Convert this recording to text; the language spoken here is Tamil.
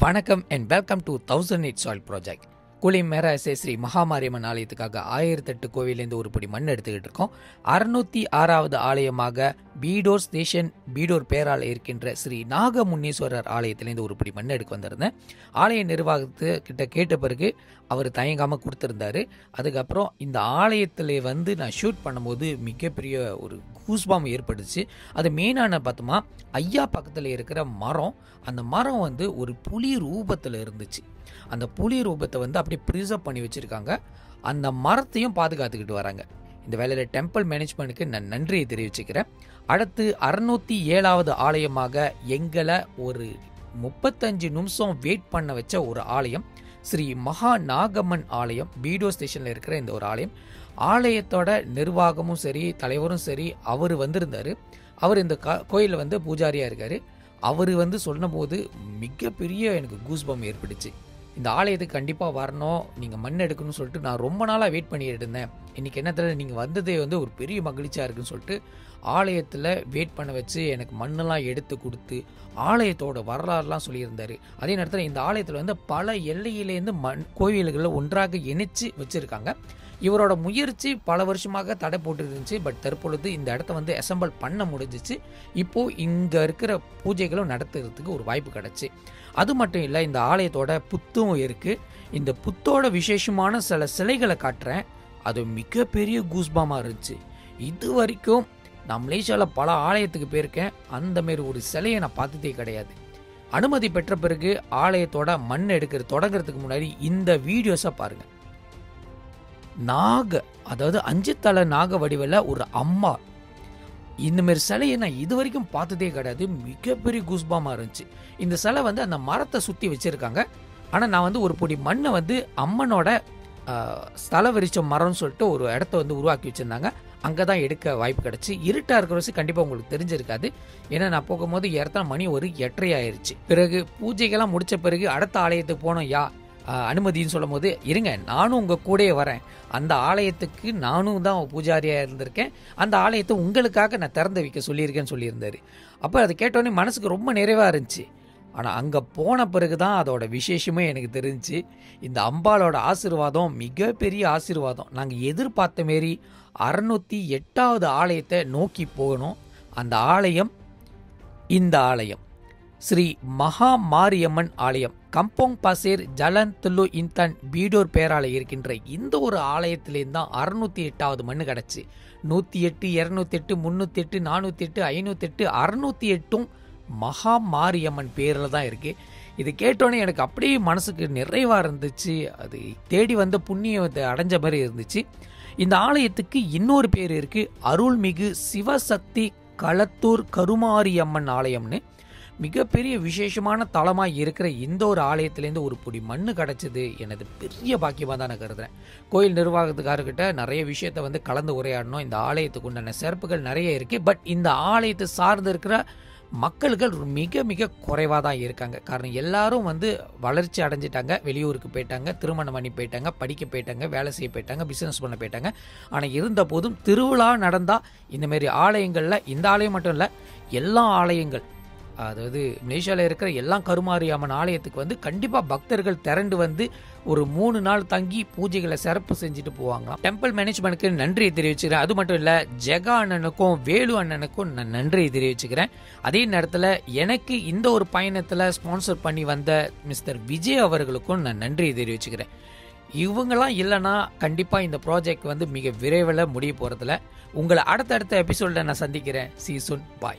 வணக்கம் and welcome to 1008 soil project. குளிமேர ஸ்ரீ மகாமாரியம்மன் ஆலயத்துக்காக 1008 கோவிலேருந்து ஒரு படி மண் எடுத்துக்கிட்டு இருக்கோம். 606வது ஆலயமாக பீடோர் ஸ்டேஷன் பீடோர் பேரால் இருக்கின்ற ஸ்ரீ நாகமுன்னீஸ்வரர் ஆலயத்திலேருந்து ஒரு படி மண் எடுக்க வந்திருந்தேன். ஆலய நிர்வாகத்துக்கிட்ட கேட்ட பிறகு அவர் தயங்காமல் கொடுத்துருந்தாரு. அதுக்கப்புறம் இந்த ஆலயத்தில் நான் ஷூட் பண்ணும்போது மிகப்பெரிய ஒரு கூஸ்பாம் ஏற்பட்டுச்சு. அது மெயினான பார்த்தோமா, ஐயா பக்கத்தில் இருக்கிற மரம், அந்த மரம் ஒரு புலி ரூபத்தில் இருந்துச்சு. அந்த புலி ரூபத்தை அப்படியே ப்ரிசர்வ் பண்ணி வச்சுருக்காங்க. அந்த மரத்தையும் பாதுகாத்துக்கிட்டு வராங்க. இந்த வேலையில் டெம்பிள் மேனேஜ்மெண்ட்டுக்கு நான் நன்றியை தெரிவிச்சுக்கிறேன். அடுத்து 607வது ஆலயமாக எங்களை ஒரு 35 நிமிஷம் வெயிட் பண்ண வச்ச ஒரு ஆலயம் ஸ்ரீ மகா நாகம்மன் ஆலயம், பீடோ ஸ்டேஷனில் இருக்கிற இந்த ஒரு ஆலயம். ஆலயத்தோட நிர்வாகமும் சரி, தலைவரும் சரி, அவர் வந்திருந்தார். அவர் இந்த கோயிலில் பூஜாரியாக இருக்கார். அவர் சொன்னபோது மிகப்பெரிய எனக்கு கூஸ்பம் ஏற்பட்டுச்சு. இந்த ஆலயத்துக்கு கண்டிப்பாக வரணும், நீங்கள் மண் எடுக்கணும்னு சொல்லிட்டு நான் ரொம்ப நாளாக வெயிட் பண்ணிட்டு இருந்தேன். இன்றைக்கி என்னத்தில் நீங்கள் வந்ததே ஒரு பெரிய மகிழ்ச்சியாக இருக்குன்னு சொல்லிட்டு ஆலயத்தில் வெயிட் பண்ண வச்சு எனக்கு மண்ணெல்லாம் எடுத்து கொடுத்து ஆலயத்தோட வரலாறுலாம் சொல்லியிருந்தார். அதே நேரத்தில் இந்த ஆலயத்தில் பல எல்லையிலேருந்து கோவில்களை ஒன்றாக இணைச்சு வச்சுருக்காங்க. இவரோட முயற்சி பல வருஷமாக தடை போட்டு இருந்துச்சு. பட் தற்பொழுது இந்த இடத்த அசம்பிள் பண்ண முடிஞ்சிச்சு. இப்போது இங்கே இருக்கிற பூஜைகளும் நடத்துறதுக்கு ஒரு வாய்ப்பு கிடச்சி. அது மட்டும் இல்லை, இந்த ஆலயத்தோட புத்தும் இருக்குது. இந்த புத்தோட விசேஷமான சில சிலைகளை காட்டுறேன். அது மிகப்பெரிய கூஸ்பாமாக இருந்துச்சு. இது வரைக்கும் நான் மலேசியாவில் பல ஆலயத்துக்கு போயிருக்கேன், அந்தமாரி ஒரு சிலையை நான் பார்த்ததே கிடையாது. அனுமதி பெற்ற பிறகு ஆலயத்தோட மண் தொடங்குறதுக்கு முன்னாடி இந்த வீடியோஸை பாருங்கள். அதாவது 5 தலை நாக வடிவில் ஒரு அம்மா, இந்தமாரி சிலையை நான் இது வரைக்கும் பார்த்ததே கிடையாது. மிகப்பெரிய கூஸ்பாமாக இருந்துச்சு. இந்த சிலை அந்த மரத்தை சுற்றி வச்சுருக்காங்க. ஆனால் நான் ஒரு பொடி மண்ணை அம்மனோட ஸ்தல விரிச்ச மரம்னு சொல்லிட்டு ஒரு இடத்த உருவாக்கி வச்சுருந்தாங்க. அங்கே தான் எடுக்க வாய்ப்பு கிடச்சி. இருட்டாக இருக்கிற வச்சு கண்டிப்பாக உங்களுக்கு தெரிஞ்சிருக்காது. ஏன்னா நான் போகும்போது இடத்துல மணி ஒரு 8:30 ஆயிடுச்சு. பிறகு பூஜைகள்லாம் முடித்த பிறகு அடுத்த ஆலயத்துக்கு போனோம். அனுமதின்னு சொல்லும் போது, இருங்க நானும் உங்கள் கூடயே வரேன், அந்த ஆலயத்துக்கு நானும் தான் பூஜாரியாக இருந்திருக்கேன், அந்த ஆலயத்தை உங்களுக்காக நான் திறந்து வைக்க சொல்லியிருக்கேன்னு சொல்லியிருந்தார். அப்போ அதை கேட்டோன்னே மனசுக்கு ரொம்ப நிறைவாக இருந்துச்சு. ஆனால் அங்கே போன பிறகு தான் அதோட விசேஷமே எனக்கு தெரிஞ்சு. இந்த அம்பாலோட ஆசீர்வாதம் மிகப்பெரிய ஆசீர்வாதம். நாங்கள் எதிர்பார்த்த மாரி 608வது ஆலயத்தை நோக்கி போகணும். அந்த ஆலயம் இந்த ஆலயம் ஸ்ரீ மகா மாரியம்மன் ஆலயம், கம்போங் பாசேர் ஜலன் துல்லு இன்தான் பீடோர் பேரால இருக்கின்ற இந்த ஒரு ஆலயத்திலேருந்து தான் 608வது மண்ணு கிடச்சி. 108, 208, 308, 408, 508, 608ம் மகா மாரியம்மன் பேரில் தான் இருக்குது. இது கேட்டோன்னே எனக்கு அப்படியே மனசுக்கு நிறைவாக இருந்துச்சு. அது தேடி வந்த புண்ணியத்தை அடைஞ்ச மாதிரி இருந்துச்சு. இந்த ஆலயத்துக்கு இன்னொரு பேர் இருக்குது, அருள்மிகு சிவசக்தி களத்தூர் கருமாரியம்மன் ஆலயம்னு. மிகப்பெரிய விசேஷமான தலமாக இருக்கிற இந்த ஒரு ஆலயத்திலேருந்து ஒரு பொடி மண்ணு கிடச்சிது எனது பெரிய பாக்கியமாக தான் நான் கருதுறேன். கோயில் நிர்வாகத்துக்காரர்கிட்ட நிறைய விஷயத்தை கலந்து உரையாடணும். இந்த ஆலயத்துக்கு உண்டான சிறப்புகள் நிறைய இருக்குது. பட் இந்த ஆலயத்தை சார்ந்து இருக்கிற மக்கள்கள் மிக மிக குறைவாக தான் இருக்காங்க. காரணம் எல்லாரும் வளர்ச்சி அடைஞ்சிட்டாங்க, வெளியூருக்கு போயிட்டாங்க, திருமணம் பண்ணி போயிட்டாங்க, படிக்க போயிட்டாங்க, வேலை செய்ய போயிட்டாங்க, பிஸ்னஸ் பண்ண போயிட்டாங்க. ஆனால் இருந்த போதும் திருவிழா நடந்தால் இந்தமாரி ஆலயங்களில், இந்த ஆலயம் மட்டும் இல்லை, எல்லா ஆலயங்கள், அதாவது மலேசியாவில் இருக்கிற எல்லா கருமாரியம்மன் ஆலயத்துக்கு கண்டிப்பாக பக்தர்கள் திரண்டு ஒரு 3 நாள் தங்கி பூஜைகளை சிறப்பு செஞ்சுட்டு போவாங்க. டெம்பிள் மேனேஜ்மெண்ட்டுக்கு நன்றியை தெரிவிச்சுக்கிறேன். அது மட்டும் இல்லை, ஜெகா அண்ணனுக்கும் வேலு அண்ணனுக்கும் நான் நன்றியை தெரிவிச்சுக்கிறேன். அதே நேரத்தில் எனக்கு இந்த ஒரு பயணத்தில் ஸ்பான்சர் பண்ணி வந்த மிஸ்டர் விஜய் அவர்களுக்கும் நான் நன்றியை தெரிவிச்சுக்கிறேன். இவங்கெல்லாம் இல்லைன்னா கண்டிப்பாக இந்த ப்ராஜெக்ட் மிக விரைவில் முடிய போகிறதில்ல. உங்களை அடுத்தடுத்த எபிசோடில் நான் சந்திக்கிறேன். See you soon. Bye.